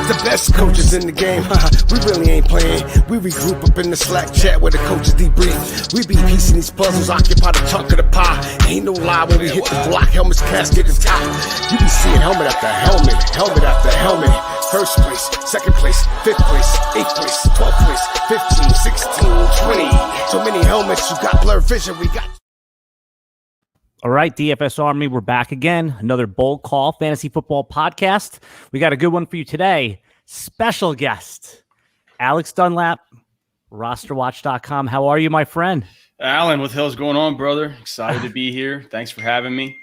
The best coaches in the game, we really ain't playing. We regroup up in the Slack chat where the coaches debrief. We be piecing these puzzles, occupy the chunk of the pie. Ain't no lie when we hit the block, helmets, casket, and top. You be seeing helmet after helmet, helmet after helmet. First place, second place, fifth place, eighth place, 12th place, 15, 16, 20. So many helmets, you got blurred vision, we got... All right, DFS Army, we're back again. Another Bold Call Fantasy Football podcast. We got a good one for you today. Special guest, Alex Dunlap, RosterWatch.com. How are you, my friend? Alan, what the hell's going on, brother? Excited to be here. Thanks for having me.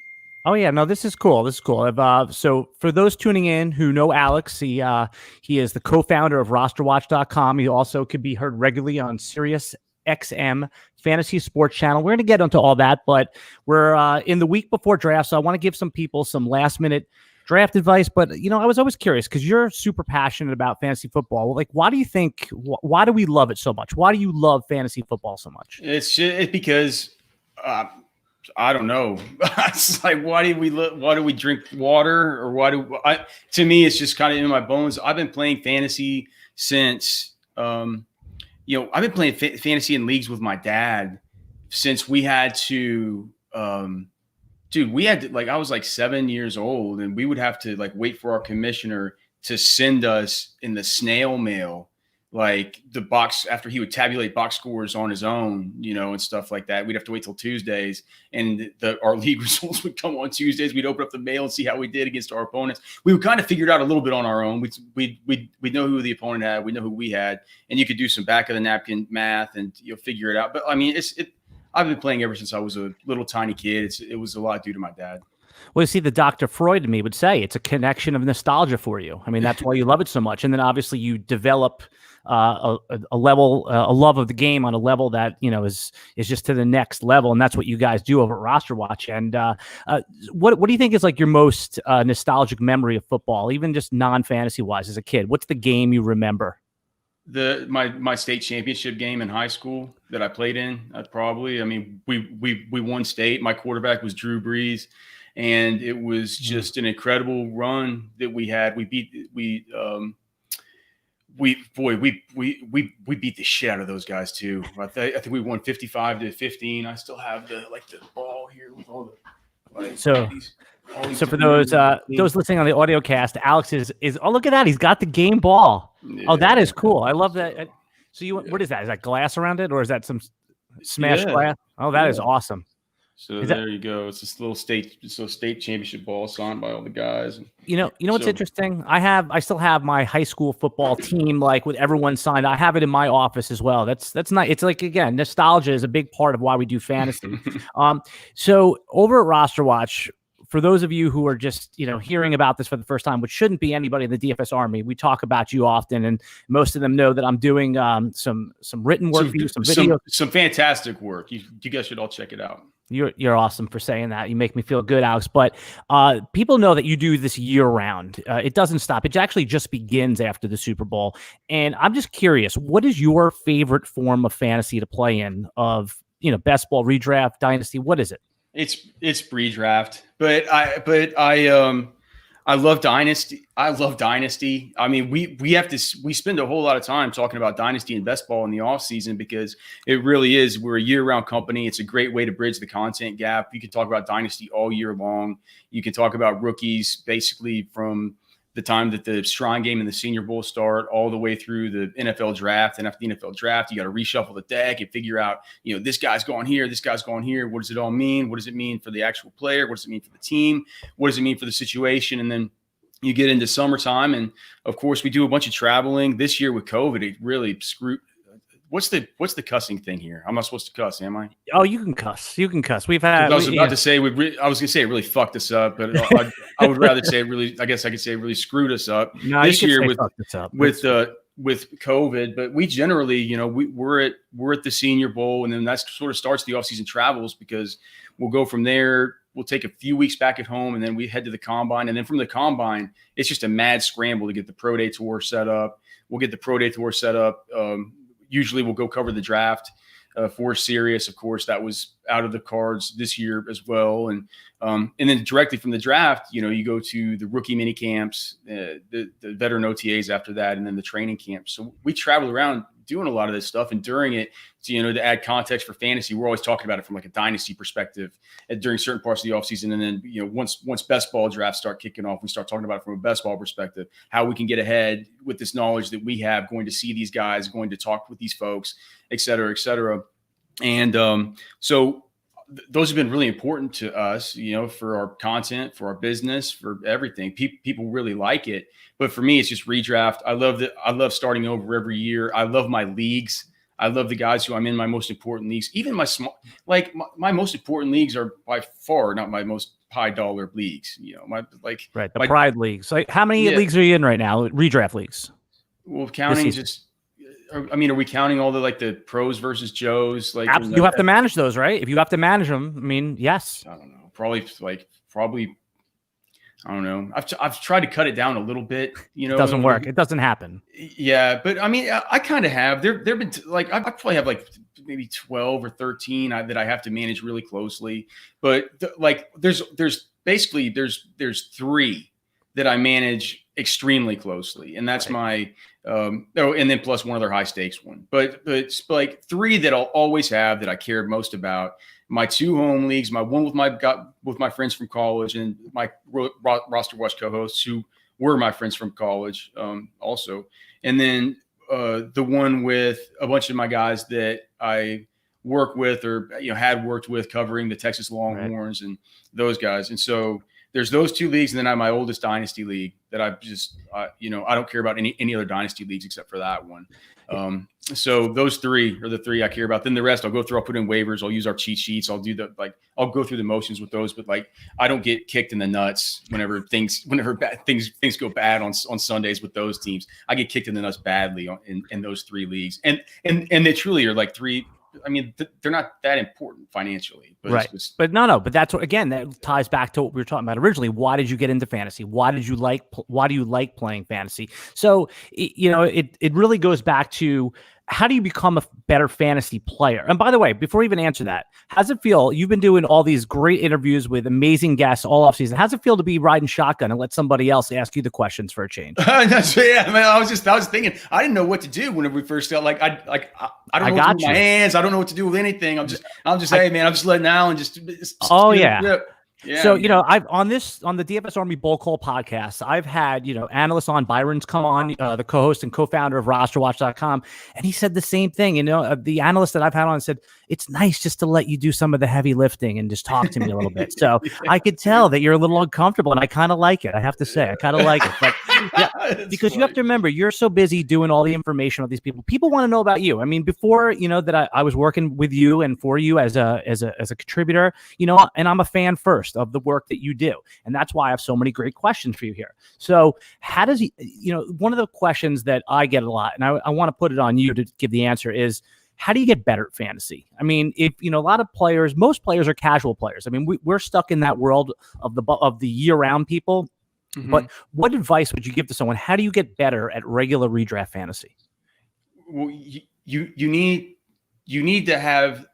Oh, yeah. No, this is cool. This is cool. So for those tuning in who know Alex, he is the co-founder of RosterWatch.com. He also could be heard regularly on Sirius XM Fantasy Sports Channel. We're going to get into all that, but we're in the week before draft, so I want to give some people some last-minute draft advice. But, you know, I was always curious because you're super passionate about fantasy football. Like, why do you think, why do we love it so much? Why do you love fantasy football so much? It's because I don't know. It's like, why do we drink water, or to me, it's just kind of in my bones. I've been playing fantasy since, I've been playing fantasy in leagues with my dad since we had to, I was like 7 years old, and we would have to like wait for our commissioner to send us in the snail mail, like the box after he would tabulate box scores on his own, and stuff like that. We'd have to wait till Tuesdays, and our league results would come on Tuesdays. We'd open up the mail and see how we did against our opponents. We would kind of figure it out a little bit on our own. We'd know who the opponent had. We know who we had, and you could do some back of the napkin math and you'll figure it out. But I mean, I've been playing ever since I was a little tiny kid. It was a lot due to my dad. Well, you see, the Dr. Freud to me would say it's a connection of nostalgia for you. I mean, that's why you love it so much. And then obviously you develop a love of the game on a level that, is just to the next level. And that's what you guys do over at RosterWatch. And what do you think is like your most nostalgic memory of football, even just non-fantasy wise as a kid? What's the game you remember? My state championship game in high school that I played in, we won state. My quarterback was Drew Brees, and it was just an incredible run that we had. We beat we beat the shit out of those guys too. I think we won 55-15. I still have the ball here with all the So for those listening on the audio cast, Alex is oh, look at that, he's got the game ball. Yeah. Oh, that is cool. I love that. So what is that? Is that glass around it, or is that some smashed glass? Oh, that is awesome. So there you go. It's this little state championship ball signed by all the guys. What's interesting? I still have my high school football team, like with everyone signed. I have it in my office as well. That's not. It's like, again, nostalgia is a big part of why we do fantasy. So over at RosterWatch, for those of you who are just, hearing about this for the first time, which shouldn't be anybody in the DFS Army, we talk about you often, and most of them know that I'm doing some written work for you, some videos, some fantastic work. You guys should all check it out. You're awesome for saying that. You make me feel good, Alex. But people know that you do this year round. It doesn't stop. It actually just begins after the Super Bowl. And I'm just curious, what is your favorite form of fantasy to play in? Of best ball, redraft, dynasty? What is it? It's redraft, but I love dynasty. I mean, we spend a whole lot of time talking about dynasty and best ball in the off season because it really is. We're a year round company. It's a great way to bridge the content gap. You can talk about dynasty all year long. You can talk about rookies basically from the time that the Shrine Game and the Senior Bowl start all the way through the NFL draft. And after the NFL draft, you got to reshuffle the deck and figure out, this guy's going here, this guy's going here. What does it all mean? What does it mean for the actual player? What does it mean for the team? What does it mean for the situation? And then you get into summertime, and of course we do a bunch of traveling. This year with COVID, it really screwed. What's the cussing thing here? I'm not supposed to cuss, am I? Oh, you can cuss. You can cuss. We've had. I was about to say I was going to say it really fucked us up, but I would rather say it really. I guess I could say it really screwed us up this year with COVID. But we generally, we're at the Senior Bowl, and then that sort of starts the offseason travels because we'll go from there. We'll take a few weeks back at home, and then we head to the Combine. And then from the Combine, it's just a mad scramble to get the Pro Day Tour set up. We'll get the Pro Day Tour set up. Usually we'll go cover the draft for Sirius. Of course, that was out of the cards this year as well. And then directly from the draft, you go to the rookie mini camps, the veteran OTAs after that, and then the training camps. So we traveled around doing a lot of this stuff, and during it, to add context for fantasy, we're always talking about it from like a dynasty perspective during certain parts of the offseason. And then, once best ball drafts start kicking off, we start talking about it from a best ball perspective, how we can get ahead with this knowledge that we have, going to see these guys, going to talk with these folks, et cetera, et cetera. And so those have been really important to us, for our content, for our business, for everything. People really like it. But for me, it's just redraft. I love starting over every year. I love my leagues. I love the guys who I'm in my most important leagues. Even my small, my most important leagues are by far not my most high dollar leagues. The pride leagues. Like, how many leagues are you in right now? Redraft leagues. Well, counting just. I mean, are we counting all the pros versus Joes? You have to manage those, right? If you have to manage them, I mean, yes. I don't know. Probably. I don't know. I've tried to cut it down a little bit. It doesn't work. It doesn't happen. Yeah, but I mean, I kind of have. There've been I probably have maybe 12 or 13 that I have to manage really closely. But there's basically there's 3 that I manage extremely closely, and that's my and then plus one other high stakes one. But 3 that I'll always have that I care most about. My 2 home leagues, my one with my friends from college, and my RosterWatch co-hosts who were my friends from college also. And then the one with a bunch of my guys that I work with or had worked with covering the Texas Longhorns and those guys. And so there's those 2 leagues, and then I have my oldest dynasty league that I just I don't care about any other dynasty leagues except for that one. So those 3 are the 3 I care about. Then the rest I'll go through. I'll put in waivers. I'll use our cheat sheets. I'll do I'll go through the motions with those. But I don't get kicked in the nuts whenever things go bad on Sundays with those teams. I get kicked in the nuts badly in those 3 leagues. And they truly are 3. I mean, they're not that important financially, but right. But but that's what, again, that ties back to what we were talking about originally. Why did you get into fantasy? Why do you like playing fantasy? So, it really goes back to, how do you become a better fantasy player? And by the way, before we even answer that, how's it feel? You've been doing all these great interviews with amazing guests all offseason. How's it feel to be riding shotgun and let somebody else ask you the questions for a change? Man, I was thinking, I didn't know what to do whenever we first got I don't know what to do with my hands. I don't know what to do with anything. I'm just hey man, I'm just letting Alan just. Yeah, so, I've on the DFS Army Bowl Call podcast, I've had, analysts on. Byron's come on, the co-host and co-founder of RosterWatch.com, and he said the same thing. The analyst that I've had on said, it's nice just to let you do some of the heavy lifting and just talk to me a little bit. So I could tell that you're a little uncomfortable, and I kind of like it. I have to say, I kind of like it. But because you have to remember, you're so busy doing all the information of these people. People want to know about you. I mean, before, that I was working with you and for you as a contributor, and I'm a fan first of the work that you do. And that's why I have so many great questions for you here. So how does one of the questions that I get a lot, and I want to put it on you to give the answer, is, how do you get better at fantasy? I mean, if a lot of players, most players are casual players. I mean, we're stuck in that world of the year-round people. Mm-hmm. But what advice would you give to someone? How do you get better at regular redraft fantasy? Well, you need to have,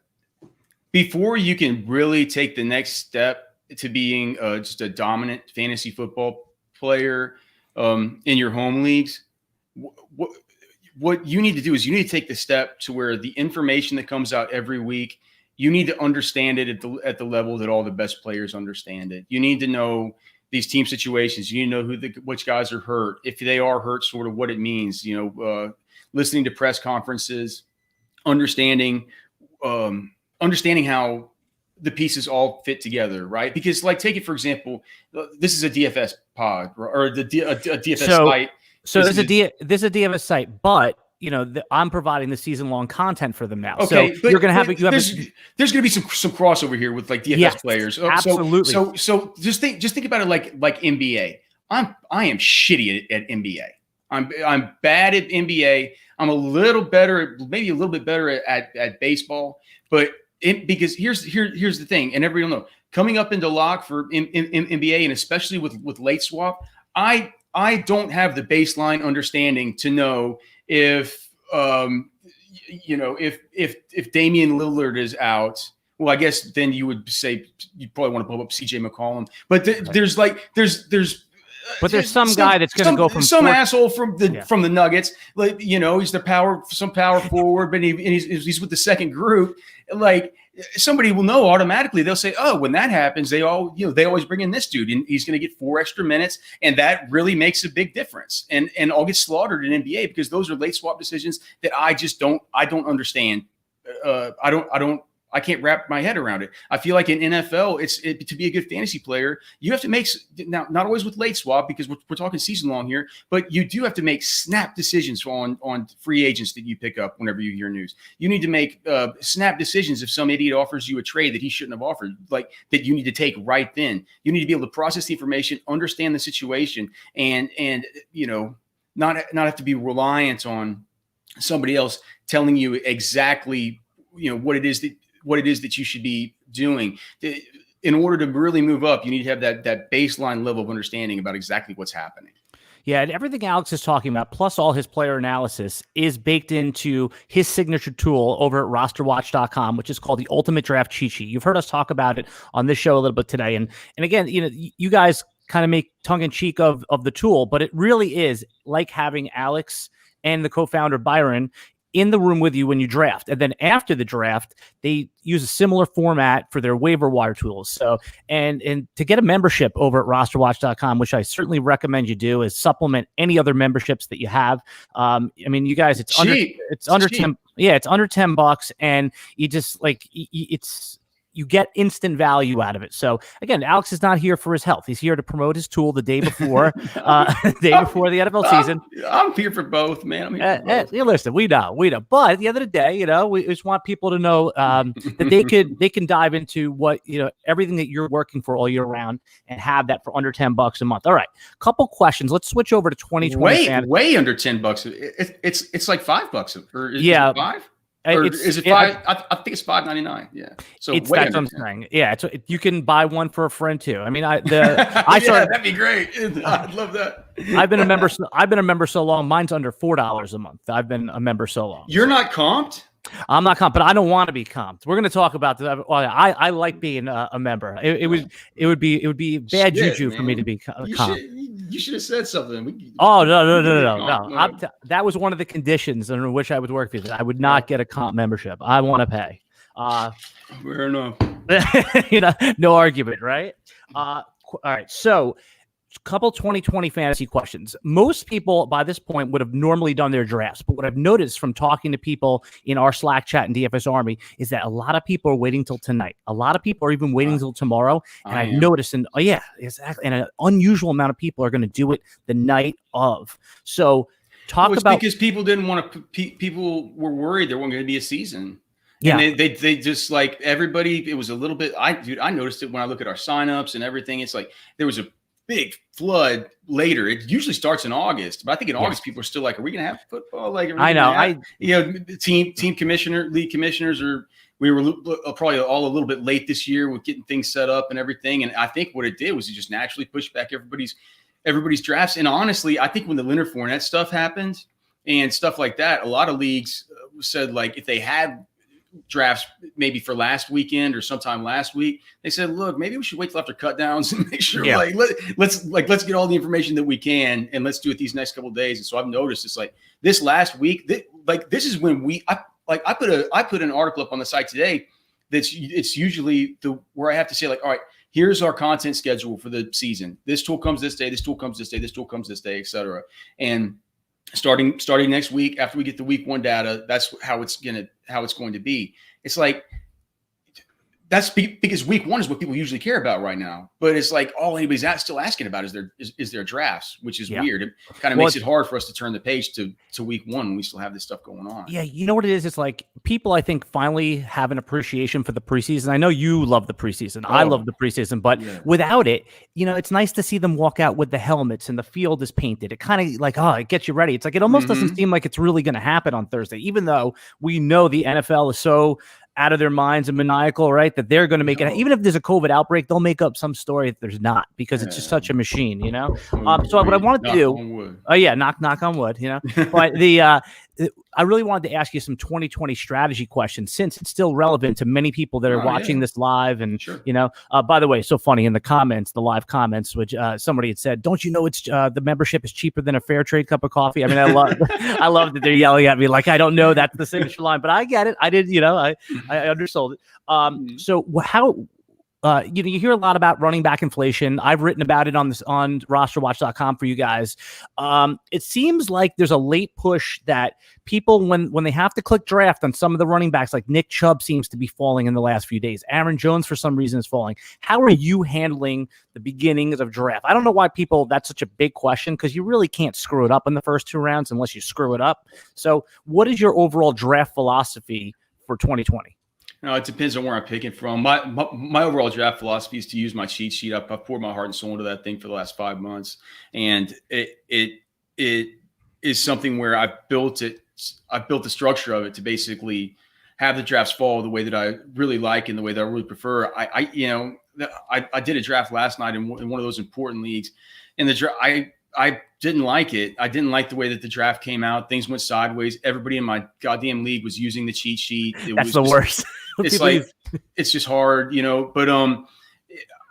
before you can really take the next step to being just a dominant fantasy football player in your home leagues. What you need to do is you need to take the step to where the information that comes out every week, you need to understand it at the level that all the best players understand it. You need to know these team situations. You need to know which guys are hurt. If they are hurt, sort of what it means, listening to press conferences, understanding how the pieces all fit together, right? Because take it, for example, this is a DFS pod or a DFS site. So this is a DFS site, but I'm providing the season-long content for them now. Okay, so you're going to have there's going to be some crossover here with DFS players. Absolutely. So just think about it like NBA. I am shitty at NBA. I'm bad at NBA. I'm maybe a little bit better at baseball. But because here's the thing, and everybody will know, coming up into lock for NBA, and especially with late swap, I don't have the baseline understanding to know if Damian Lillard is out, Well, I guess then you would say you probably want to pull up CJ McCollum, but there's some guy that's going to go from some asshole from the Nuggets, like, he's the power forward, but he's with the second group. Like, somebody will know automatically. They'll say, oh, when that happens, they always bring in this dude, and he's going to get 4 extra minutes, and that really makes a big difference. And I'll get slaughtered in NBA because those are late swap decisions that I don't understand. I can't wrap my head around it. I feel like in NFL, to be a good fantasy player, you have to make, now not always with late swap because we're talking season long here, but you do have to make snap decisions on free agents that you pick up whenever you hear news. You need to make snap decisions if some idiot offers you a trade that he shouldn't have offered, like that you need to take right then. You need to be able to process the information, understand the situation, and not have to be reliant on somebody else telling you exactly what it is that you should be doing. In order to really move up, you need to have that baseline level of understanding about exactly what's happening. Yeah, and everything Alex is talking about, plus all his player analysis, is baked into his signature tool over at RosterWatch.com, which is called the Ultimate Draft Cheat Sheet. You've heard us talk about it on this show a little bit today. And again, you guys kind of make tongue-in-cheek of the tool, but it really is like having Alex and the co-founder Byron in the room with you when you draft. And then after the draft, they use a similar format for their waiver wire tools. So, and to get a membership over at rosterwatch.com, which I certainly recommend you do, is supplement any other memberships that you have. I mean, you guys, it's under 10. Yeah, it's under $10, and you just you get instant value out of it. So again, Alex is not here for his health. He's here to promote his tool the day before, the NFL season. I'm here for both, man. I'm here for both. Listen, we know. But at the end of the day, we just want people to know that they can dive into what, everything that you're working for all year round and have that for under $10 a month. All right. Couple questions. Let's switch over to 2020. Way under $10. It's like $5 or is it $5? Or is it $5? I think it's $5.99. Yeah, so that's what I'm saying. Yeah, you can buy one for a friend too. I mean, that'd be great. I'd love that. I've been a member so long. Mine's under $4 a month. I've been a member so long. You're not comped? I'm not comped, but I don't want to be comped. We're going to talk about that. I like being a member. It would be bad juju for me to be comped. You should have said something. No. That was one of the conditions under which I would work for. I would not get a comp membership. I want to pay. Fair enough. No argument, right? All right. So, couple 2020 fantasy questions. Most people by this point would have normally done their drafts, but what I've noticed from talking to people in our Slack chat and DFS Army is that a lot of people are waiting till tonight. A lot of people are even waiting till tomorrow. And I've noticed, and exactly, and an unusual amount of people are going to do it the night of. So because people didn't want to. People were worried there wasn't going to be a season. Yeah, and they just like everybody. It was a little bit. I noticed it when I look at our signups and everything. It's like there was a big flood later. It usually starts in August, but I think in August people are still like, "Are we going to have football?" Like, I know, league commissioners we were probably all a little bit late this year with getting things set up and everything. And I think what it did was it just naturally pushed back everybody's drafts. And honestly, I think when the Leonard Fournette stuff happened and stuff like that, a lot of leagues said like if they had drafts maybe for last weekend or sometime last week, they said, look, maybe we should wait till after cut downs and make sure let's get all the information that we can and let's do it these next couple of days. And so I've noticed it's like this last week, this is when I put an article up on the site today it's usually where I have to say like, all right, here's our content schedule for the season. This tool comes this day, this tool comes this day, this tool comes this day, etc. And starting next week after we get the week 1 data, that's how it's going to be. It's like that's because week 1 is what people usually care about right now. But it's like all anybody's still asking about is their drafts, which is weird. It kind of makes it hard for us to turn the page to week 1 when we still have this stuff going on. Yeah, you know what it is? It's like people, I think, finally have an appreciation for the preseason. I know you love the preseason. I love the preseason, but without it, it's nice to see them walk out with the helmets and the field is painted. It kind of like, it gets you ready. It's like it almost doesn't seem like it's really going to happen on Thursday, even though we know the NFL is so out of their minds and maniacal, right? That they're going to make it. Even if there's a COVID outbreak, they'll make up some story that there's not because it's just such a machine, So what I wanted to do, knock on wood, But I really wanted to ask you some 2020 strategy questions since it's still relevant to many people that are watching this live. And, by the way, so funny in the comments, the live comments, which somebody had said, don't you know it's the membership is cheaper than a fair trade cup of coffee? I mean, I love that they're yelling at me like, I don't know that's the signature line, but I get it. I did, I undersold it. So how, you hear a lot about running back inflation. I've written about it on RosterWatch.com for you guys. It seems like there's a late push that people, when they have to click draft on some of the running backs, like Nick Chubb seems to be falling in the last few days. Aaron Jones, for some reason, is falling. How are you handling the beginnings of draft? I don't know why that's such a big question, because you really can't screw it up in the first 2 rounds unless you screw it up. So what is your overall draft philosophy for 2020? No, it depends on where I'm picking from. My overall draft philosophy is to use my cheat sheet. I've poured my heart and soul into that thing for the last 5 months, and it is something where I've built the structure of it to basically have the drafts fall the way that I really like and the way that I really prefer. I did a draft last night in one of those important leagues, and I didn't like it. I didn't like the way that the draft came out. Things went sideways. Everybody in my goddamn league was using the cheat sheet. That's the worst. It's like, it's just hard, but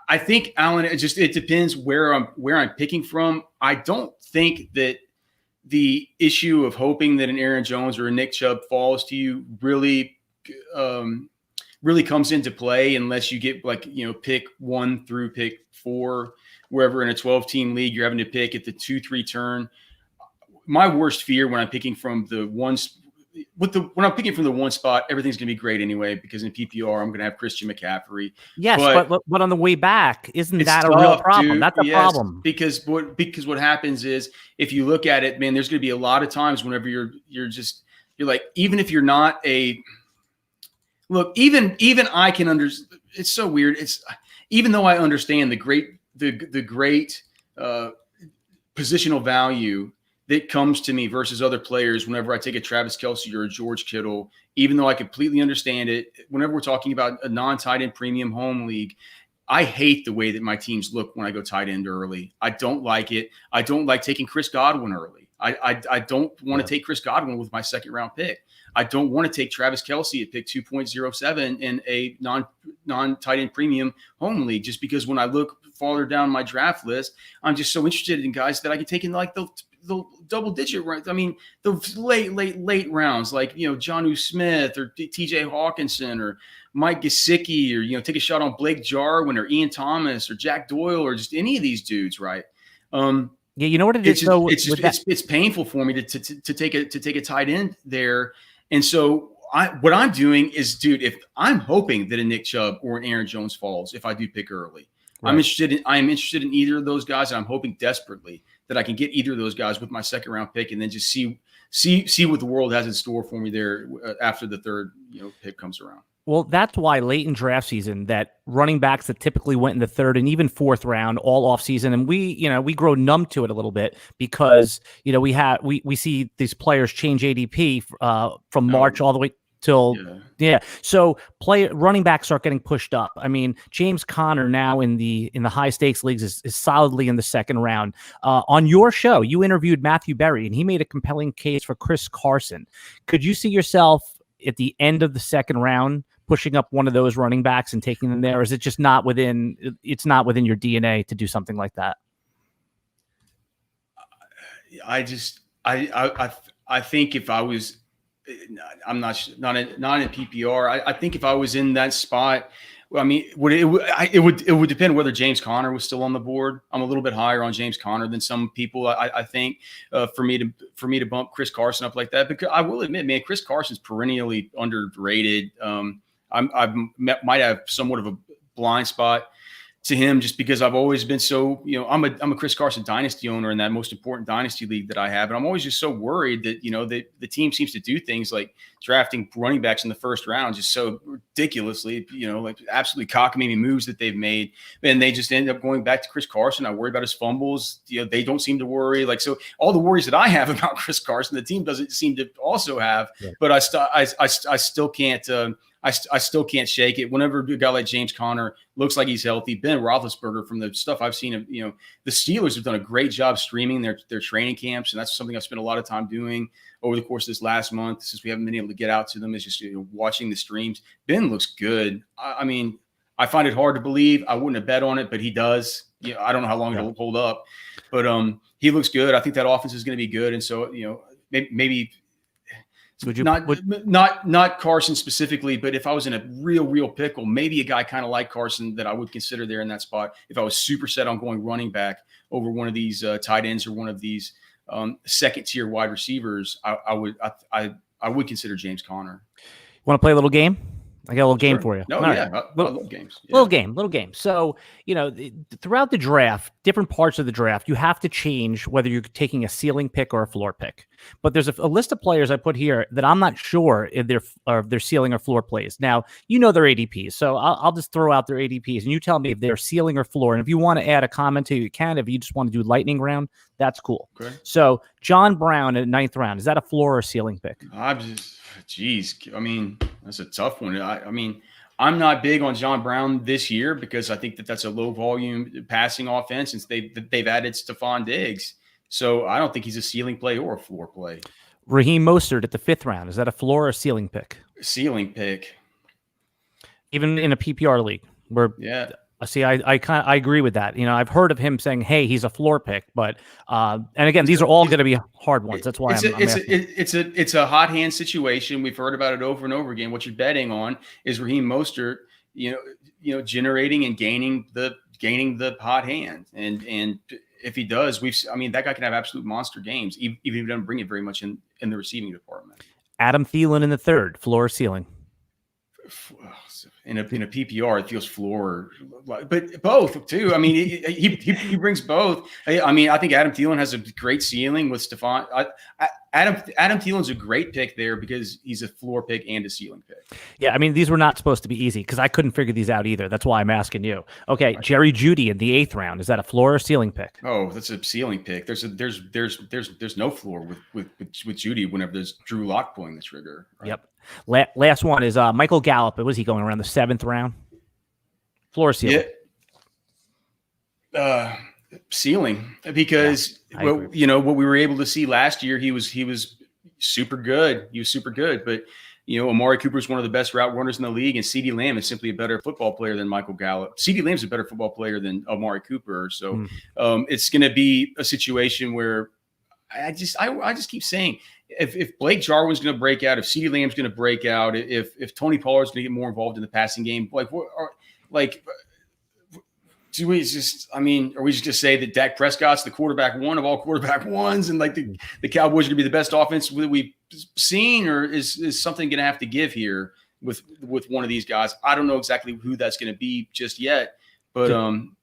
I think, Alan, it depends where I'm picking from. I don't think that the issue of hoping that an Aaron Jones or a Nick Chubb falls to you really comes into play unless you get pick 1 through pick 4, wherever in a 12-team league you're having to pick at the 2-3 turn. My worst fear when I'm picking from the one spot, everything's going to be great anyway, because in PPR I'm going to have Christian McCaffrey. Yes, but on the way back, isn't that a real problem? Dude. That's a problem. Because what happens is, if you look at it, man, there's going to be a lot of times whenever you're like, even if you're not even I can understand. It's so weird. Even though I understand the great positional value that comes to me versus other players whenever I take a Travis Kelce or a George Kittle, even though I completely understand it, whenever we're talking about a non-tight end premium home league, I hate the way that my teams look when I go tight end early. I don't like it. I don't like taking Chris Godwin early. I don't want to take Chris Godwin with my 2nd round pick. I don't want to take Travis Kelce at pick 2.07 in a non-tight end premium home league, just because when I look farther down my draft list, I'm just so interested in guys that I can take in like the double digit rounds. I mean, the late rounds, like, Jonnu Smith or TJ Hawkinson or Mike Gesicki, or, take a shot on Blake Jarwin or Ian Thomas or Jack Doyle or just any of these dudes. Right. Yeah. You know what it is? It's painful for me to take a tight end there. And so what I'm doing is, dude, if I'm hoping that a Nick Chubb or an Aaron Jones falls, if I do pick early, right. I am interested in either of those guys. And I'm hoping desperately that I can get either of those guys with my 2nd round pick, and then just see what the world has in store for me there after the 3rd pick comes around. Well, that's why late in draft season, that running backs that typically went in the 3rd and even 4th round all off season, and we grow numb to it a little bit, because we see these players change ADP from March all the way till So running backs start getting pushed up. I mean, James Conner now in the high stakes leagues is solidly in the 2nd round. On your show, you interviewed Matthew Berry, and he made a compelling case for Chris Carson. Could you see yourself at the end of the 2nd round pushing up one of those running backs and taking them there? Or is it just not within your DNA to do something like that? I think if I was, I'm not in PPR. I think if I was in that spot, I mean, it would depend whether James Conner was still on the board. I'm a little bit higher on James Conner than some people. I think for me to bump Chris Carson up like that, because I will admit, man, Chris Carson's perennially underrated. I might have somewhat of a blind spot to him, just because I've always been so, I'm a Chris Carson dynasty owner in that most important dynasty league that I have. And I'm always just so worried that, the team seems to do things like drafting running backs in the 1st round just so ridiculously, like absolutely cockamamie moves that they've made. And they just end up going back to Chris Carson. I worry about his fumbles. They don't seem to worry. Like, so all the worries that I have about Chris Carson, the team doesn't seem to also have, but I still can't, I still can't shake it. Whenever a guy like James Conner looks like he's healthy, Ben Roethlisberger, from the stuff I've seen of, the Steelers have done a great job streaming their training camps, and that's something I've spent a lot of time doing over the course of this last month, since we haven't been able to get out to them. Is just watching the streams. Ben looks good. I mean, I find it hard to believe. I wouldn't have bet on it, but he does. I don't know how long it'll hold up, but he looks good. I think that offense is going to be good, and so maybe. Would you not Carson specifically, but if I was in a real pickle, maybe a guy kind of like Carson that I would consider there in that spot. If I was super set on going running back over one of these tight ends or one of these second tier wide receivers, I would consider James Conner. Want to play a little game? I got a little game for you. No, All yeah, right. I love games. Yeah. Little game. So, throughout the draft, different parts of the draft, you have to change whether you're taking a ceiling pick or a floor pick. But there's a list of players I put here that I'm not sure if they're ceiling or floor plays. Now, their ADPs, so I'll just throw out their ADPs, and you tell me if they're ceiling or floor. And if you want to add a comment to it, you can. If you just want to do lightning round, that's cool. Okay. So, John Brown at 9th round, is that a floor or ceiling pick? I mean, that's a tough one. I mean, I'm not big on John Brown this year because I think that's a low volume passing offense since they've added Stephon Diggs. So I don't think he's a ceiling play or a floor play. Raheem Mostert at the 5th round, is that a floor or ceiling pick? Ceiling pick. Even in a PPR league, yeah. See, I agree with that. I've heard of him saying, "Hey, he's a floor pick," but and again, these are all going to be hard ones. That's why it's a hot hand situation. We've heard about it over and over again. What you're betting on is Raheem Mostert, generating and gaining the hot hand, and if he does, that guy can have absolute monster games, even if he doesn't bring it very much in the receiving department. Adam Thielen in the 3rd, floor or ceiling? In a PPR, it feels floor, but both too. I mean, he brings both. I mean, I think Adam Thielen has a great ceiling with Stephon. Adam Thielen's a great pick there because he's a floor pick and a ceiling pick. Yeah, I mean, these were not supposed to be easy because I couldn't figure these out either. That's why I'm asking you. Okay, Jerry Jeudy in the 8th round, is that a floor or ceiling pick? Oh, that's a ceiling pick. There's no floor with Jeudy whenever there's Drew Lock pulling the trigger. Right? Yep. Last one is Michael Gallup. Was he going around the 7th round? Floor or ceiling? Yeah. Ceiling, because what we were able to see last year, he was super good. He was super good, but Amari Cooper is one of the best route runners in the league, and CeeDee Lamb is simply a better football player than Michael Gallup. CeeDee Lamb's a better football player than Amari Cooper, so it's going to be a situation where I just keep saying, if Blake Jarwin's going to break out, if CeeDee Lamb's going to break out, if Tony Pollard's going to get more involved in the passing game, do we just, are we just going to say that Dak Prescott's the quarterback one of all quarterback ones, and the Cowboys are going to be the best offense that we've seen, or is something going to have to give here with one of these guys? I don't know exactly who that's going to be just yet, but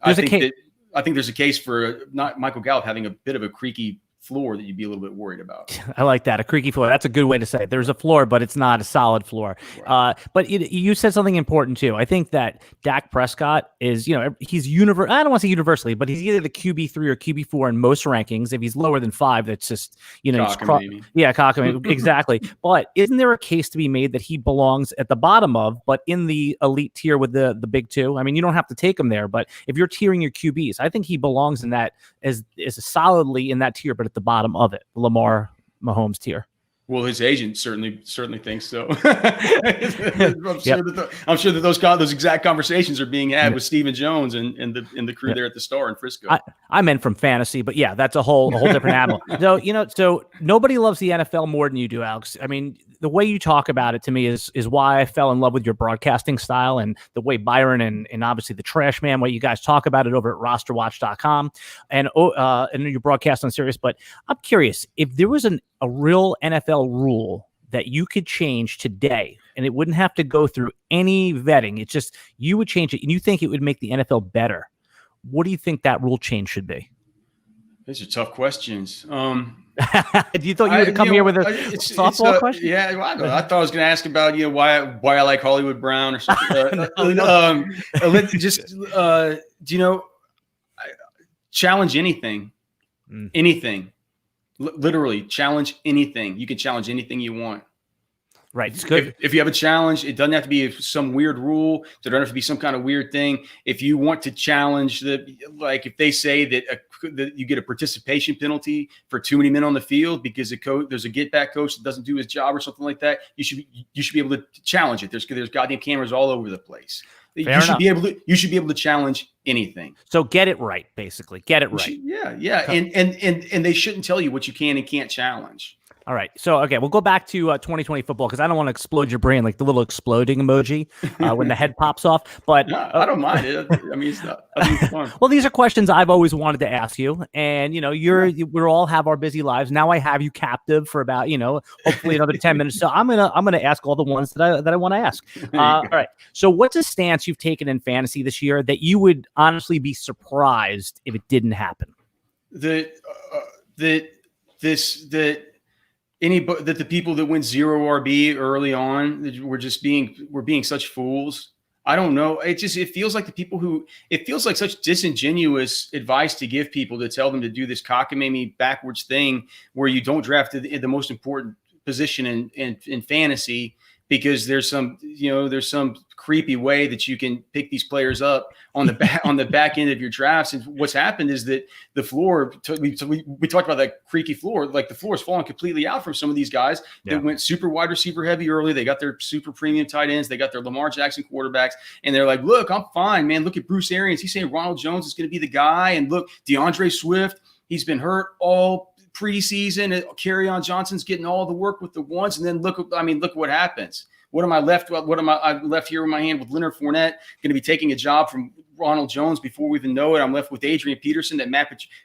I think there's a case for not Michael Gallup having a bit of a creaky floor that you'd be a little bit worried about. I like that. A creaky floor. That's a good way to say it. There's a floor, but it's not a solid floor. Right. But you said something important too. I think that Dak Prescott is, he's I don't want to say universally, but he's either the QB3 or QB4 in most rankings. If he's lower than 5, that's just, cockamamie. Exactly. But isn't there a case to be made that he belongs at the bottom of, but in the elite tier with the big 2? I mean, you don't have to take him there, but if you're tiering your QBs, I think he belongs in that as solidly in that tier, but at the bottom of it, Lamar Mahomes tier. Well, his agent certainly thinks so. I'm sure that those exact conversations are being had with Stephen Jones and the crew there at the Star in Frisco. I meant from fantasy, but yeah, that's a whole different animal. So nobody loves the NFL more than you do, Alex. I mean, the way you talk about it to me is why I fell in love with your broadcasting style, and the way Byron and obviously the Trash Man, what you guys talk about it over at RosterWatch.com, and your broadcast on Sirius. But I'm curious, if there was a real NFL rule that you could change today, and it wouldn't have to go through any vetting, it's just you would change it, and you think it would make the NFL better, what do you think that rule change should be? These are tough questions. You thought you would come here with a softball question? Yeah, I thought I was going to ask about why I like Hollywood Brown or something. Challenge anything, anything. Literally challenge anything. You can challenge anything you want. Right. It's good. If you have a challenge, it doesn't have to be some weird rule. There doesn't have to be some kind of weird thing. If you want to challenge like if they say that you get a participation penalty for too many men on the field because there's a get back coach that doesn't do his job or something like that, you should be able to challenge it. There's goddamn cameras all over the place. You should be able to challenge anything. So get it right, basically. Get it right. Yeah. And they shouldn't tell you what you can and can't challenge. All right. So, okay, we'll go back to 2020 football because I don't want to explode your brain like the little exploding emoji when the head pops off. But no, I don't mind it. I mean, it's fun. Well, these are questions I've always wanted to ask you. And, we all have our busy lives. Now I have you captive for about, hopefully another 10 minutes. So I'm going to ask all the ones that I want to ask. All right. So what's a stance you've taken in fantasy this year that you would honestly be surprised if it didn't happen? That the people that went 0 RB early on we're being such fools. I don't know. It feels like it feels like such disingenuous advice to give people to tell them to do this cockamamie backwards thing where you don't draft the most important position in fantasy because there's some creepy way that you can pick these players up on the back end of your drafts. And what's happened is that the floor, we talked about that creaky floor, like the floor is falling completely out from some of these guys that went super wide receiver heavy early. They got their super premium tight ends. They got their Lamar Jackson quarterbacks. And they're like, look, I'm fine, man. Look at Bruce Arians. He's saying Ronald Jones is going to be the guy. And look, DeAndre Swift, he's been hurt all preseason. Kerryon Johnson's getting all the work with the ones. And then look what happens. What am I left here in my hand with Leonard Fournette going to be taking a job from Ronald Jones before we even know it? I'm left with Adrian Peterson,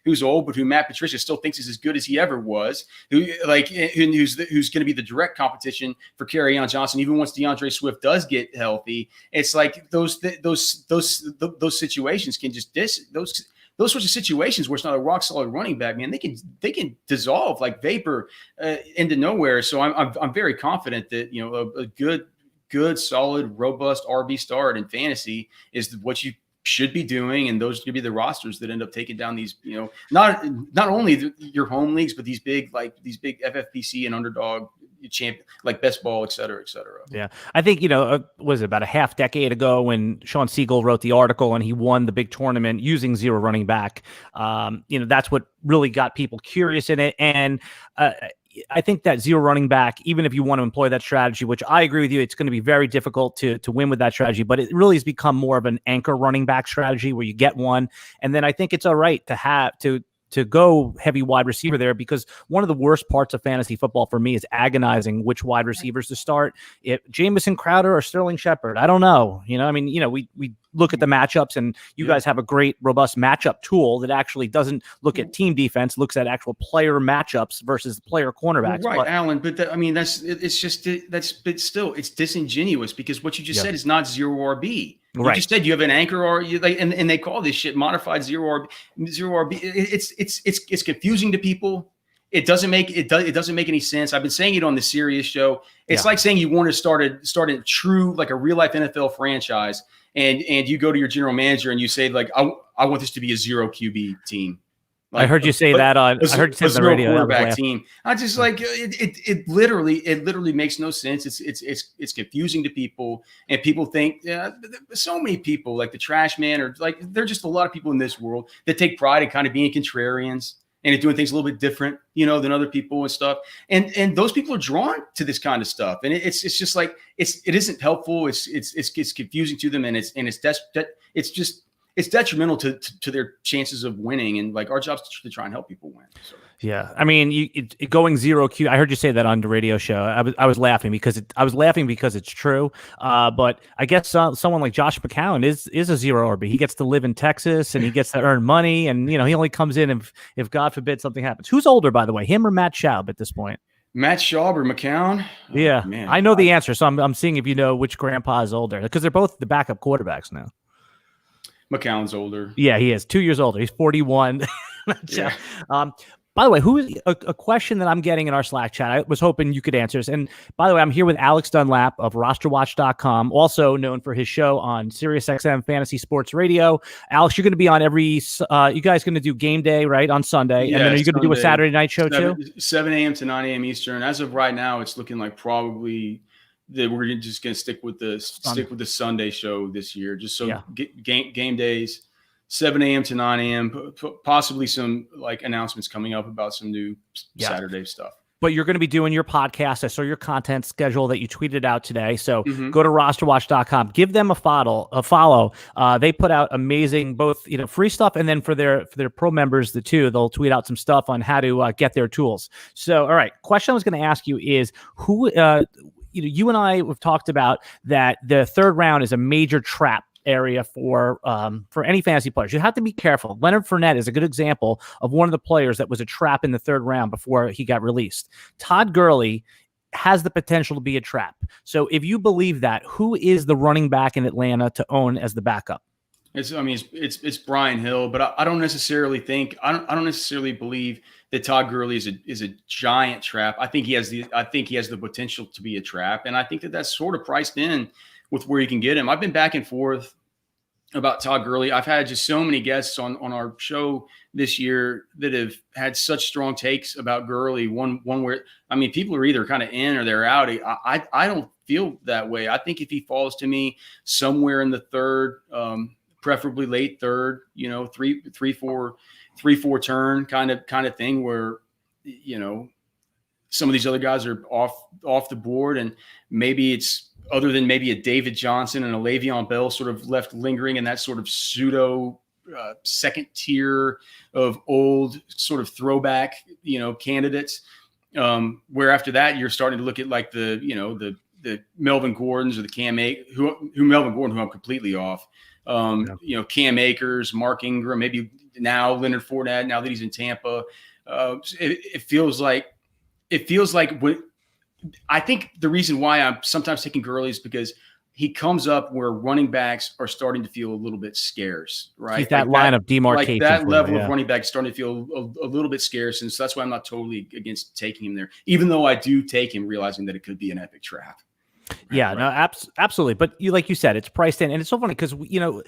who's old, but who Matt Patricia still thinks is as good as he ever was, who's going to be the direct competition for Kerryon Johnson, even once DeAndre Swift does get healthy. It's like those situations can just those sorts of situations where it's not a rock solid running back, man, they can dissolve like vapor into nowhere. So I'm very confident that a good solid robust RB start in fantasy is what you should be doing, and those could be the rosters that end up taking down these not only your home leagues but these big FFPC and underdog champion like best ball, et cetera, et cetera. Yeah. I think, was it about a half decade ago when Sean Siegel wrote the article and he won the big tournament using 0 running back. That's what really got people curious in it. And I think that 0 running back, even if you want to employ that strategy, which I agree with you, it's going to be very difficult to win with that strategy, but it really has become more of an anchor running back strategy where you get one. And then I think it's all right to have to go heavy wide receiver there, because one of the worst parts of fantasy football for me is agonizing which wide receivers to start. If Jamison Crowder or Sterling Shepard, I don't know. We look at the matchups, and you guys have a great, robust matchup tool that actually doesn't look at team defense, looks at actual player matchups versus player cornerbacks. Right, Alan. But it's disingenuous because what you just said is not 0 RB. You just said you have an anchor, or and they call this shit modified 0 RB. It's confusing to people. It doesn't make any sense. I've been saying it on the Sirius show. It's like saying you want to start a true, like a real life NFL franchise, and you go to your general manager and you say, like, I want this to be a 0 QB team. Like, I heard you say that on. I heard you say on the radio. Quarterback team. I just like it. Literally makes no sense. It's confusing to people, and people think so many people like the trash man, or like there are just a lot of people in this world that take pride in kind of being contrarians and doing things a little bit different, than other people and stuff. And those people are drawn to this kind of stuff, and it's just like it isn't helpful. It's confusing to them, and it's detrimental to their chances of winning, and like our job is to try and help people win. So. Yeah, I mean, going 0 Q. I heard you say that on the radio show. I was laughing because it's true. But I guess someone like Josh McCown is a 0 RB. He gets to live in Texas and he gets to earn money, and he only comes in if God forbid something happens. Who's older, by the way, him or Matt Schaub at this point? Matt Schaub or McCown? Yeah, man, I know the answer, so I'm seeing if you know which grandpa is older, because they're both the backup quarterbacks now. McCown's older. Yeah, he is 2 years older. He's 41. Yeah. By the way, who is a question that I'm getting in our Slack chat? I was hoping you could answer this. And by the way, I'm here with Alex Dunlap of RosterWatch.com, also known for his show on SiriusXM Fantasy Sports Radio. Alex, you're going to be on you guys going to do game day, right, on Sunday? Yeah, and then are you going to do a Saturday night show too? 7 a.m. to 9 a.m. Eastern. As of right now, it's looking like probably that we're just going to stick with the Sunday show this year, just so game days, 7 a.m. to 9 a.m. Possibly some like announcements coming up about some new Saturday stuff. But you're going to be doing your podcast. I saw your content schedule that you tweeted out today. So go to rosterwatch.com. Give them a follow. They put out amazing, both free stuff, and then for their pro members, they'll tweet out some stuff on how to get their tools. So, all right, question I was going to ask you is who you and I have talked about that the third round is a major trap area for any fantasy players. You have to be careful. Leonard Fournette is a good example of one of the players that was a trap in the third round before he got released. Todd Gurley has the potential to be a trap. So if you believe that, who is the running back in Atlanta to own as the backup? It's Brian Hill, but I don't necessarily believe that Todd Gurley is a giant trap. I think he has the potential to be a trap, and I think that that's sort of priced in with where you can get him. I've been back and forth about Todd Gurley. I've had just so many guests on our show this year that have had such strong takes about Gurley. One where, people are either kind of in or they're out. I don't feel that way. I think if he falls to me somewhere in the third, preferably late third, 3-4 turn kind of thing where, some of these other guys are off the board, and maybe it's, other than maybe a David Johnson and a Le'Veon Bell sort of left lingering in that sort of pseudo second tier of old sort of throwback, candidates. Where after that, you're starting to look at like the Melvin Gordons or the Cam Akers, who Melvin Gordon, who I'm completely off. Cam Akers, Mark Ingram, maybe now Leonard Fournette, now that he's in Tampa. It feels like I think the reason why I'm sometimes taking Gurley is because he comes up where running backs are starting to feel a little bit scarce, right? He's that line of demarcation. Like that level of running back is starting to feel a little bit scarce. And so that's why I'm not totally against taking him there, even though I do take him realizing that it could be an epic trap. Yeah, no, absolutely. But like you said, it's priced in, and it's so funny because you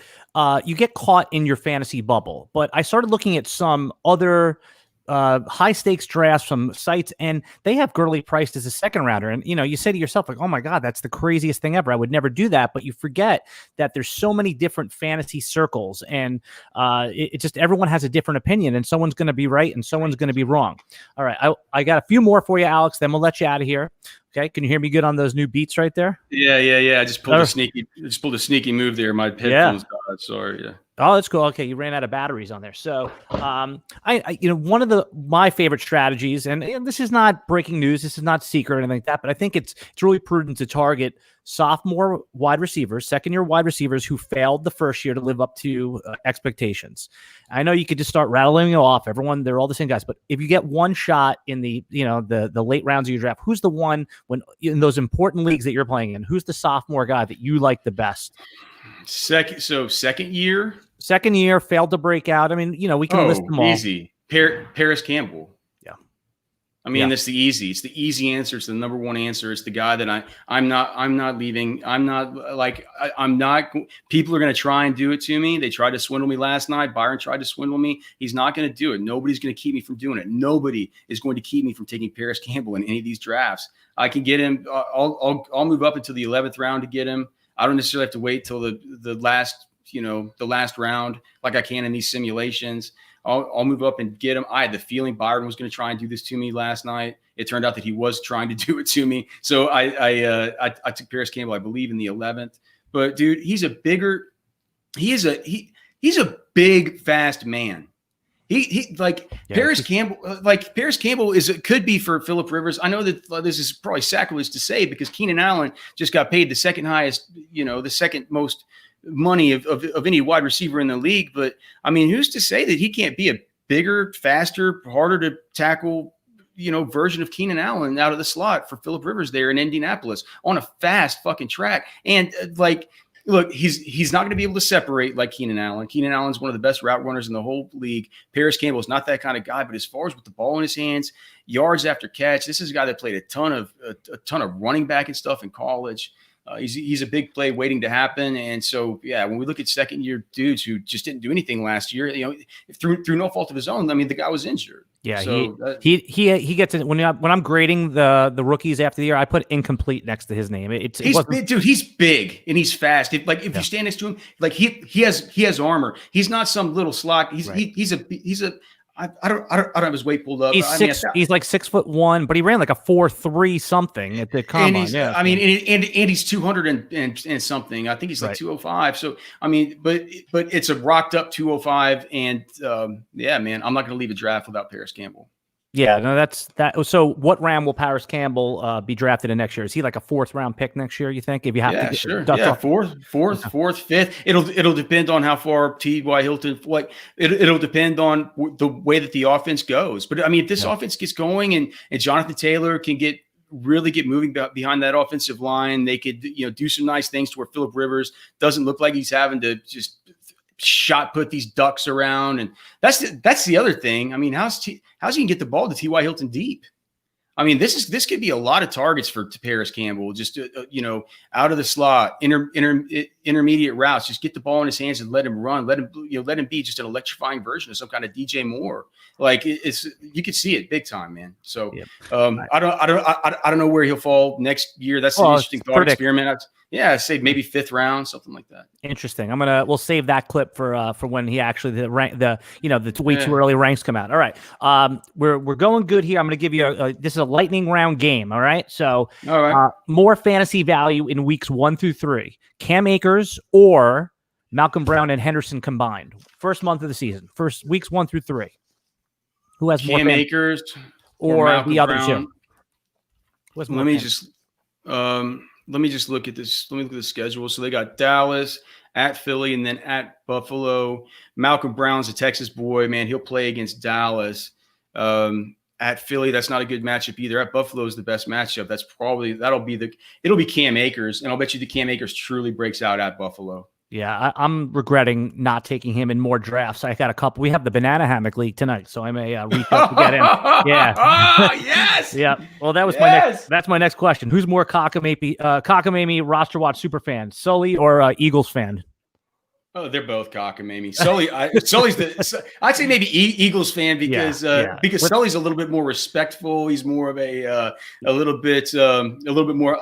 get caught in your fantasy bubble. But I started looking at some other high stakes drafts from sites, and they have Gurley priced as a second rounder. And, you say to yourself, like, oh my God, that's the craziest thing ever. I would never do that. But you forget that there's so many different fantasy circles, and it just, everyone has a different opinion, and someone's going to be right and someone's going to be wrong. All right. I got a few more for you, Alex, then we'll let you out of here. Okay. Can you hear me good on those new beats right there? Yeah. I just pulled a sneaky move there. My headphones died. Sorry. Yeah. Oh, that's cool. Okay, you ran out of batteries on there. So, one of my favorite strategies, and this is not breaking news, this is not secret or anything like that, but I think it's really prudent to target sophomore wide receivers, second-year wide receivers who failed the first year to live up to expectations. I know you could just start rattling it off. Everyone, they're all the same guys, but if you get one shot in the late rounds of your draft, who's the one when in those important leagues that you're playing in? Who's the sophomore guy that you like the best? Second year failed to break out. We can list them all. Easy. Paris Campbell. Yeah. It's the easy. It's the easy answer. It's the number one answer. It's the guy that I'm not leaving. People are going to try and do it to me. They tried to swindle me last night. Byron tried to swindle me. He's not going to do it. Nobody's going to keep me from doing it. Nobody is going to keep me from taking Paris Campbell in any of these drafts. I can get him. I'll move up into the 11th round to get him. I don't necessarily have to wait till the last round like I can in these simulations. I'll move up and get him. I had the feeling Byron was going to try and do this to me last night. It turned out that he was trying to do it to me. So I took Paris Campbell, I believe, in the 11th. But dude, he's a big, fast man. Paris Campbell could be for Phillip Rivers. I know that this is probably sacrilege to say because Keenan Allen just got paid the second highest, the second most money of any wide receiver in the league. But who's to say that he can't be a bigger, faster, harder to tackle, version of Keenan Allen out of the slot for Phillip Rivers there in Indianapolis on a fast fucking track. And look, he's not going to be able to separate like Keenan Allen. Keenan Allen's one of the best route runners in the whole league. Paris Campbell's not that kind of guy, but as far as with the ball in his hands, yards after catch, this is a guy that played a ton of running back and stuff in college. He's a big play waiting to happen. And so, when we look at second year dudes who just didn't do anything last year, through no fault of his own, the guy was injured. Yeah, So he gets it when I'm grading the rookies after the year. I put incomplete next to his name. he's big, dude. He's big and he's fast. If you stand next to him, like he has armor. He's not some little slot. He's a I don't have his weight pulled up. He's like 6'1", but he ran like a 4.3 something at the combine. And he's 200 and something. I think he's like 205. So I mean, but it's a rocked up 205. And yeah, man, I'm not going to leave a draft without Paris Campbell. Yeah, no, that's that. So, what round will Paris Campbell be drafted in next year? Is he like a 4th round pick next year? You think? If you have to, sure, yeah, fourth, fifth. It'll depend on how far T.Y. Hilton. Like it'll depend on the way that the offense goes. But I mean, if this offense gets going and Jonathan Taylor can really get moving behind that offensive line, they could do some nice things to where Phillip Rivers doesn't look like he's having to just shot put these ducks around. And that's the other thing. I mean, how's he can get the ball to T.Y. Hilton deep? I mean, this could be a lot of targets to Paris Campbell, just out of the slot, intermediate routes. Just get the ball in his hands and let him run. Let him be just an electrifying version of some kind of DJ Moore. Like you could see it big time, man. So I don't know where he'll fall next year. That's an interesting thought experiment. Yeah, say maybe 5th round, something like that. Interesting. We'll save that clip for when he actually the way too early ranks come out. All right. We're going good here. I'm going to give you this is a lightning round game. All right. So all right. More fantasy value in weeks 1 through 3. Cam Akers or Malcolm Brown and Henderson combined. First month of the season. First weeks 1 through 3. Who has Cam more Akers or the other Brown. Two? Let me just look at this. Let me look at the schedule. So they got Dallas, at Philly, and then at Buffalo. Malcolm Brown's a Texas boy, man. He'll play against Dallas. At Philly, that's not a good matchup either. At Buffalo is the best matchup. It'll be Cam Akers, and I'll bet you the Cam Akers truly breaks out at Buffalo. Yeah, I'm regretting not taking him in more drafts. I got a couple. We have the Banana Hammock League tonight, so I may reach out to get him. Yeah. Oh, yes. Yeah. Well, that was my next question. Who's more cockamamie roster watch super fan, Sully or Eagles fan? Oh, they're both cockamamie. I'd say maybe Eagles fan because Sully's a little bit more respectful. He's more of a little bit more.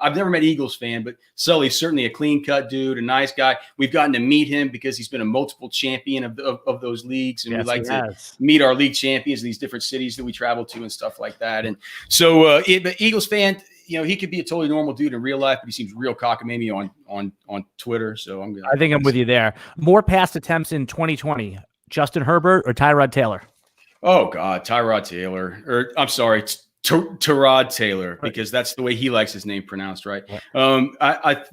I've never met Eagles fan, but Sully's certainly a clean cut dude, a nice guy. We've gotten to meet him because he's been a multiple champion of those leagues, and we like to meet our league champions in these different cities that we travel to and stuff like that. And so, but Eagles fan. He could be a totally normal dude in real life, but he seems real cockamamie on Twitter. So I think I'm with you there. More pass attempts in 2020, Justin Herbert or Tyrod Taylor? Oh God, Tyrod Taylor. Or I'm sorry, Tyrod Taylor, because that's the way he likes his name pronounced, right? I'd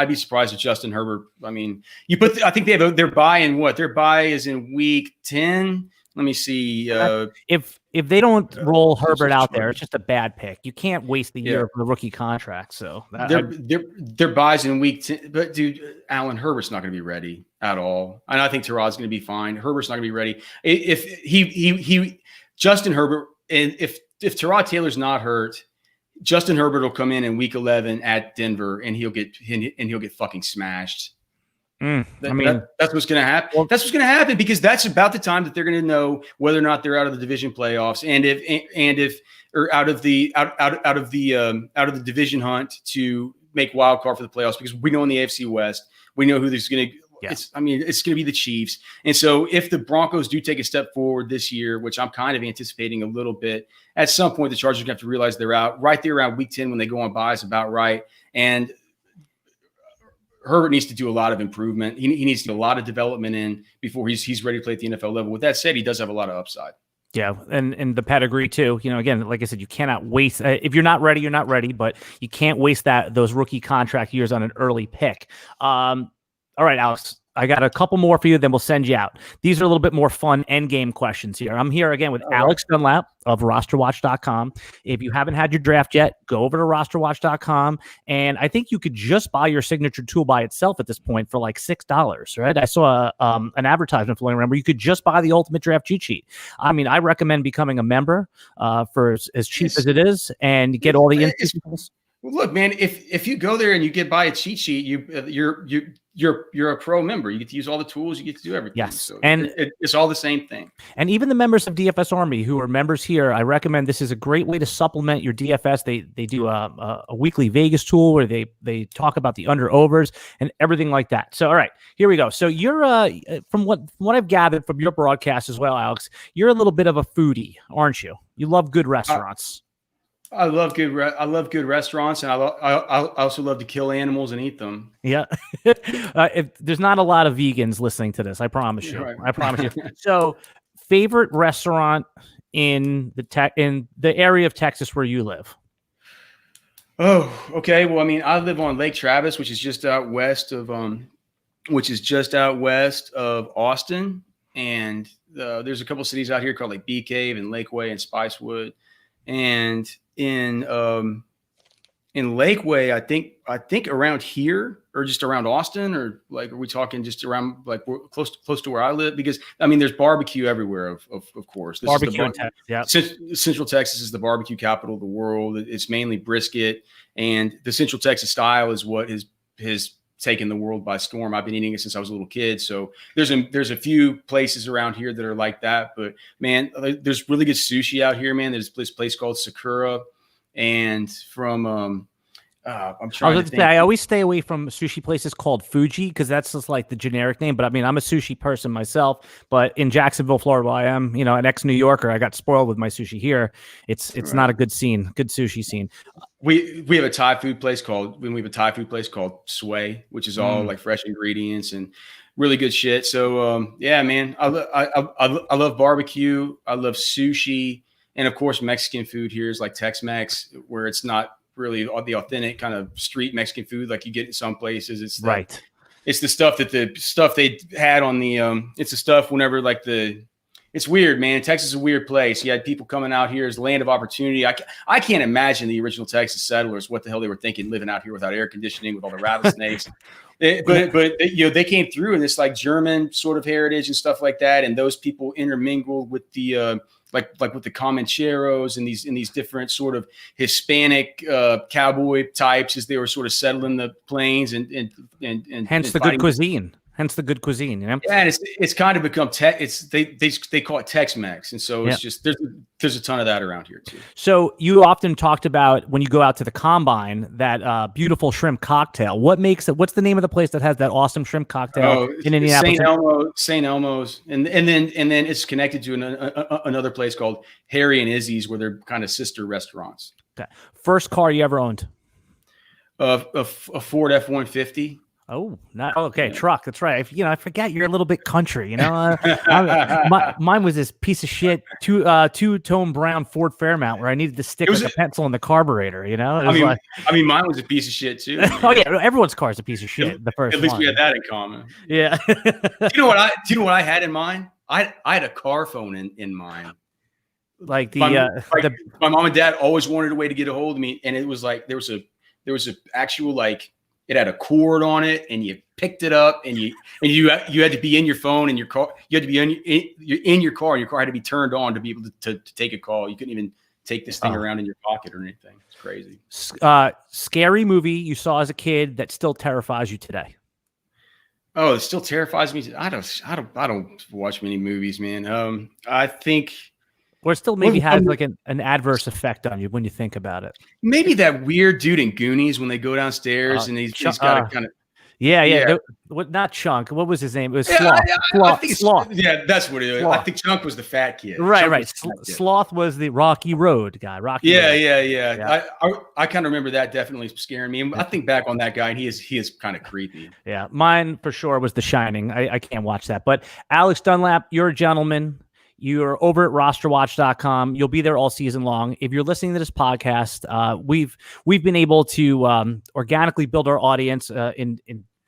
be surprised if Justin Herbert. I mean, I think they have their bye in what? Their bye is in week 10. Let me see. If they don't roll Herbert out there, it's just a bad pick. You can't waste the year of the rookie contract. So their buys in week 10. But dude, Alan Herbert's not going to be ready at all, and I think Tyrod's going to be fine. Herbert's not going to be ready. If Justin Herbert, and if Tyrod Taylor's not hurt, Justin Herbert will come in week 11 at Denver, and he'll get fucking smashed. That's what's going to happen. Well, that's what's going to happen because that's about the time that they're going to know whether or not they're out of the division playoffs and if out of the division hunt to make wild card for the playoffs, because we know in the AFC West, we know who there's going to. Yeah. It's going to be the Chiefs. And so if the Broncos do take a step forward this year, which I'm kind of anticipating a little bit, at some point the Chargers are going to have to realize they're out. Right there around week 10 when they go on bye is about right. And Herbert needs to do a lot of improvement. He needs to do a lot of development in before he's ready to play at the NFL level. With that said, he does have a lot of upside. Yeah, and the pedigree too. Again, like I said, you cannot waste. If you're not ready, you're not ready. But you can't waste those rookie contract years on an early pick. All right, Alex. I got a couple more for you, then we'll send you out. These are a little bit more fun end game questions here. I'm here again with Alex Dunlap of RosterWatch.com. If you haven't had your draft yet, go over to RosterWatch.com. And I think you could just buy your signature tool by itself at this point for like $6, right? I saw an advertisement floating around where you could just buy the ultimate draft cheat sheet. I mean, I recommend becoming a member for as cheap as it is and get all the tools. Well, look, man, if you go there and you buy a cheat sheet, you're a pro member. You get to use all the tools. You get to do everything. Yes, so and it's all the same thing. And even the members of DFS Army who are members here, I recommend this is a great way to supplement your DFS. They do a weekly Vegas tool where they talk about the under overs and everything like that. So all right, here we go. So you're from what I've gathered from your broadcast as well, Alex, you're a little bit of a foodie, aren't you? You love good restaurants. I love good restaurants, and I also love to kill animals and eat them. Yeah. If there's not a lot of vegans listening to this, I promise you. Right. I promise you. So, favorite restaurant in the area of Texas where you live? Oh, okay. Well, I mean, I live on Lake Travis, which is just out west of Austin, and there's a couple cities out here called like Bee Cave and Lakeway and Spicewood, and in Lakeway, I think around here or just around Austin, or like, are we talking just around like close to where I live? Because I mean, there's barbecue everywhere, of course. This barbecue in Texas, yeah. Central Texas is the barbecue capital of the world. It's mainly brisket, and the Central Texas style is what has taken the world by storm. I've been eating it since I was a little kid. So there's a few places around here that are like that, but man, there's really good sushi out here, man. There's this place called Sakura, and from I'm trying to think. I always stay away from sushi places called Fuji because that's just like the generic name. But I mean, I'm a sushi person myself. But in Jacksonville, Florida, I am, an ex-New Yorker. I got spoiled with my sushi here. It's right. Not a good sushi scene. We have a Thai food place called Sway, which is all like fresh ingredients and really good shit. So yeah, man, I love barbecue. I love sushi, and of course Mexican food here is like Tex-Mex, where it's not really the authentic kind of street Mexican food like you get in some places. It's right. It's the stuff they had on the it's the stuff whenever like it's weird, man. Texas is a weird place. You had people coming out here as the land of opportunity. I can't imagine the original Texas settlers, what the hell they were thinking living out here without air conditioning, with all the rattlesnakes. But they came through in this like German sort of heritage and stuff like that. And those people intermingled with the like with the Comancheros and these different sort of Hispanic cowboy types as they were sort of settling the plains and hence the good cuisine. Hence the good cuisine, Yeah, and it's kind of become they call it Tex-Mex, and so it's just there's a ton of that around here too. So you often talked about when you go out to the combine that beautiful shrimp cocktail. What's the name of the place that has that awesome shrimp cocktail in Indianapolis? St. Elmo's, and then it's connected to another place called Harry and Izzy's, where they're kind of sister restaurants. Okay. First car you ever owned? A Ford F-150. Oh, okay. Truck. That's right. I forget you're a little bit country. Mine was this piece of shit two-tone brown Ford Fairmount where I needed to stick a pencil in the carburetor. I mean, mine was a piece of shit too. Oh yeah, everyone's car is a piece of shit. The first. At least one. We had that in common. Yeah. Do you know what I had in mind? I had a car phone in mind. Like my mom and dad always wanted a way to get a hold of me, and it was like there was a actual like. It had a cord on it, and you picked it up, and you had to be in your phone and your car. You had to be in your car, and your car had to be turned on to be able to take a call. You couldn't even take this thing around in your pocket or anything. It's crazy. Scary movie you saw as a kid that still terrifies you today? Oh, it still terrifies me. I don't watch many movies, man. I think. Or it still maybe has like an adverse effect on you when you think about it. Maybe that weird dude in Goonies when they go downstairs and he's got a kind of not Chunk. What was his name? It was Sloth. Yeah, that's what it is. I think Chunk was the fat kid. Right. Sloth was the Rocky Road guy. Yeah. I kind of remember that definitely scaring me. I think back on that guy, and he is kind of creepy. Yeah, mine for sure was The Shining. I can't watch that. But Alex Dunlap, you're a gentleman. You're over at RosterWatch.com. You'll be there all season long. If you're listening to this podcast, we've been able to organically build our audience in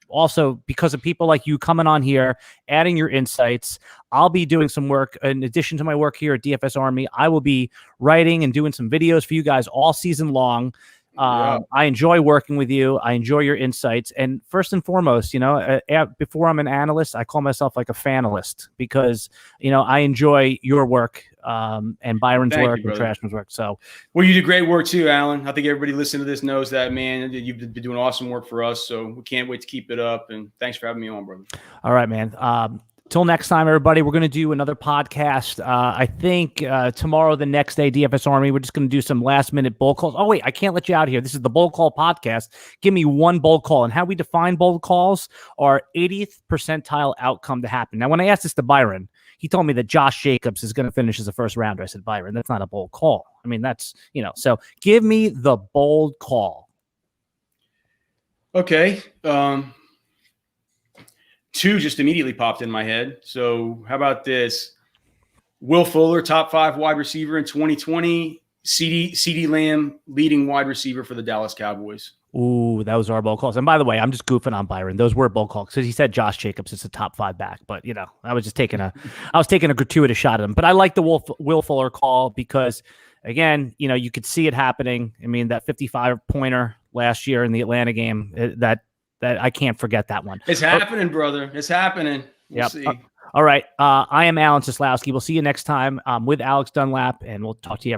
also because of people like you coming on here, adding your insights. I'll be doing some work in addition to my work here at DFS Army. I will be writing and doing some videos for you guys all season long. I enjoy working with you. I enjoy your insights. And first and foremost, before I'm an analyst, I call myself like a fanalist because, I enjoy your work and Byron's work and Trashman's work. So, well, you do great work too, Alan. I think everybody listening to this knows that, man. You've been doing awesome work for us. So we can't wait to keep it up. And thanks for having me on, brother. All right, man. Till next time, everybody, we're going to do another podcast. I think tomorrow, the next day, DFS Army, we're just going to do some last-minute bold calls. Oh, wait, I can't let you out here. This is the Bold Call podcast. Give me one bold call. And how we define bold calls are 80th percentile outcome to happen. Now, when I asked this to Byron, he told me that Josh Jacobs is going to finish as a first rounder. I said, Byron, that's not a bold call. I mean, that's, so give me the bold call. Okay. Two just immediately popped in my head. So how about this? Will Fuller, top 5 wide receiver in 2020. CeeDee Lamb, leading wide receiver for the Dallas Cowboys. Ooh, that was our bold calls. And by the way, I'm just goofing on Byron. Those were bold calls because he said Josh Jacobs is a top 5 back. But I was just taking a gratuitous shot at him. But I like the Will Fuller call because, again, you could see it happening. I mean, that 55-pointer last year in the Atlanta game, that I can't forget that one. It's happening, brother. It's happening. We'll see. All right. I am Alan Cislowski. We'll see you next time with Alex Dunlap, and we'll talk to you.